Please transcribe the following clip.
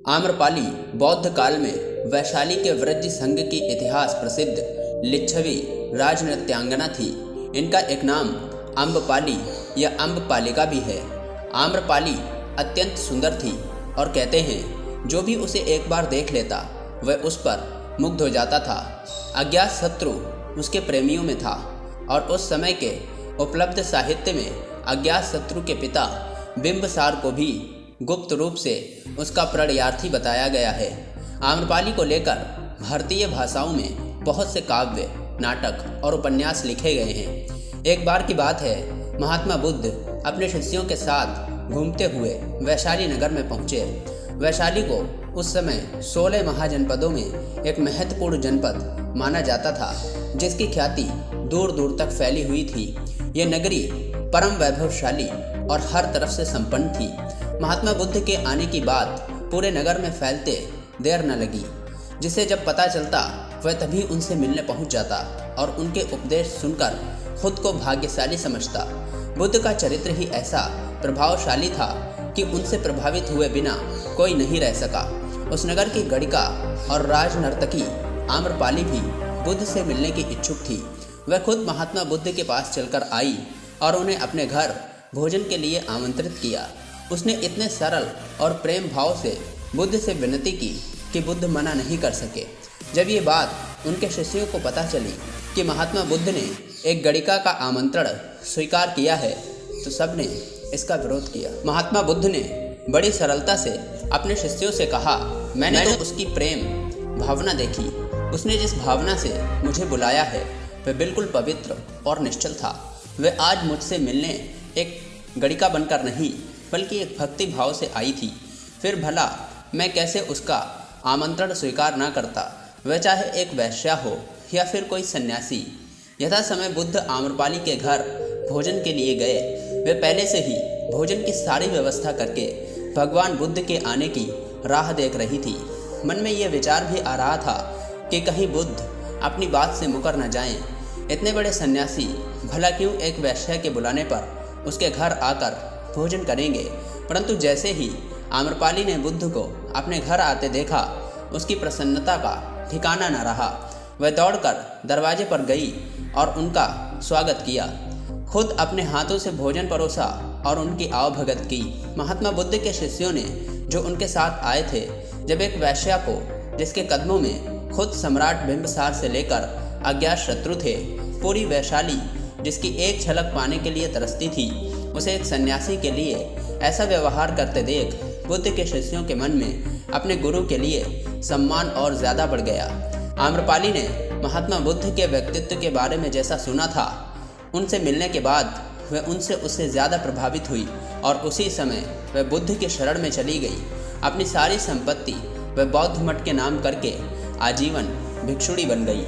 आम्रपाली बौद्ध काल में वैशाली के वृज्ज संघ की इतिहास प्रसिद्ध लिच्छवी राजनृत्यांगना थी। इनका एक नाम अम्बपाली या अम्बपालिका भी है। आम्रपाली अत्यंत सुंदर थी और कहते हैं जो भी उसे एक बार देख लेता वह उस पर मुग्ध हो जाता था। अज्ञातशत्रु उसके प्रेमियों में था और उस समय के उपलब्ध साहित्य में अज्ञातशत्रु के पिता बिंबसार को भी गुप्त रूप से उसका प्रणयार्थी बताया गया है। आम्रपाली को लेकर भारतीय भाषाओं में बहुत से काव्य, नाटक और उपन्यास लिखे गए हैं। एक बार की बात है, महात्मा बुद्ध अपने शिष्यों के साथ घूमते हुए वैशाली नगर में पहुँचे। वैशाली को उस समय 16 महाजनपदों में एक महत्वपूर्ण जनपद माना जाता था, जिसकी ख्याति दूर दूर तक फैली हुई थी। ये नगरी परम वैभवशाली और हर तरफ से संपन्न थी। महात्मा बुद्ध के आने की बात पूरे नगर में फैलते देर न लगी। जिसे जब पता चलता वह तभी उनसे मिलने पहुंच जाता और उनके उपदेश सुनकर खुद को भाग्यशाली समझता। बुद्ध का चरित्र ही ऐसा प्रभावशाली था कि उनसे प्रभावित हुए बिना कोई नहीं रह सका। उस नगर की गणिका और राजनर्तकी आम्रपाली भी बुद्ध से मिलने की इच्छुक थी। वह खुद महात्मा बुद्ध के पास चलकर आई और उन्हें अपने घर भोजन के लिए आमंत्रित किया। उसने इतने सरल और प्रेम भाव से बुद्ध से विनती की कि बुद्ध मना नहीं कर सके। जब ये बात उनके शिष्यों को पता चली कि महात्मा बुद्ध ने एक गणिका का आमंत्रण स्वीकार किया है, तो सबने इसका विरोध किया। महात्मा बुद्ध ने बड़ी सरलता से अपने शिष्यों से कहा, मैंने तो उसकी प्रेम भावना देखी। उसने जिस भावना से मुझे बुलाया है वह बिल्कुल पवित्र और निश्चल था। वह आज मुझसे मिलने एक गणिका बनकर नहीं बल्कि एक भक्ति भाव से आई थी। फिर भला मैं कैसे उसका आमंत्रण स्वीकार ना करता, वह चाहे एक वैश्या हो या फिर कोई सन्यासी। यथा समय बुद्ध आम्रपाली के घर भोजन के लिए गए। वे पहले से ही भोजन की सारी व्यवस्था करके भगवान बुद्ध के आने की राह देख रही थी। मन में यह विचार भी आ रहा था कि कहीं बुद्ध अपनी बात से मुकर न जाएं। इतने बड़े सन्यासी भला क्यों एक वैश्या के बुलाने पर उसके घर आकर भोजन करेंगे। परंतु जैसे ही आम्रपाली ने बुद्ध को अपने घर आते देखा, उसकी प्रसन्नता का ठिकाना न रहा। वह दौड़कर दरवाजे पर गई और उनका स्वागत किया। खुद अपने हाथों से भोजन परोसा और उनकी आवभगत की। महात्मा बुद्ध के शिष्यों ने जो उनके साथ आए थे, जब एक वैश्या को, जिसके कदमों में खुद सम्राट बिंबसार से लेकर अज्ञातशत्रु थे, पूरी वैशाली जिसकी एक झलक पाने के लिए तरसती थी, उसे एक सन्यासी के लिए ऐसा व्यवहार करते देख बुद्ध के शिष्यों के मन में अपने गुरु के लिए सम्मान और ज़्यादा बढ़ गया। आम्रपाली ने महात्मा बुद्ध के व्यक्तित्व के बारे में जैसा सुना था, उनसे मिलने के बाद वह उनसे उससे ज़्यादा प्रभावित हुई और उसी समय वह बुद्ध के शरण में चली गई। अपनी सारी संपत्ति वह बौद्ध मठ के नाम करके आजीवन भिक्षुणी बन गई।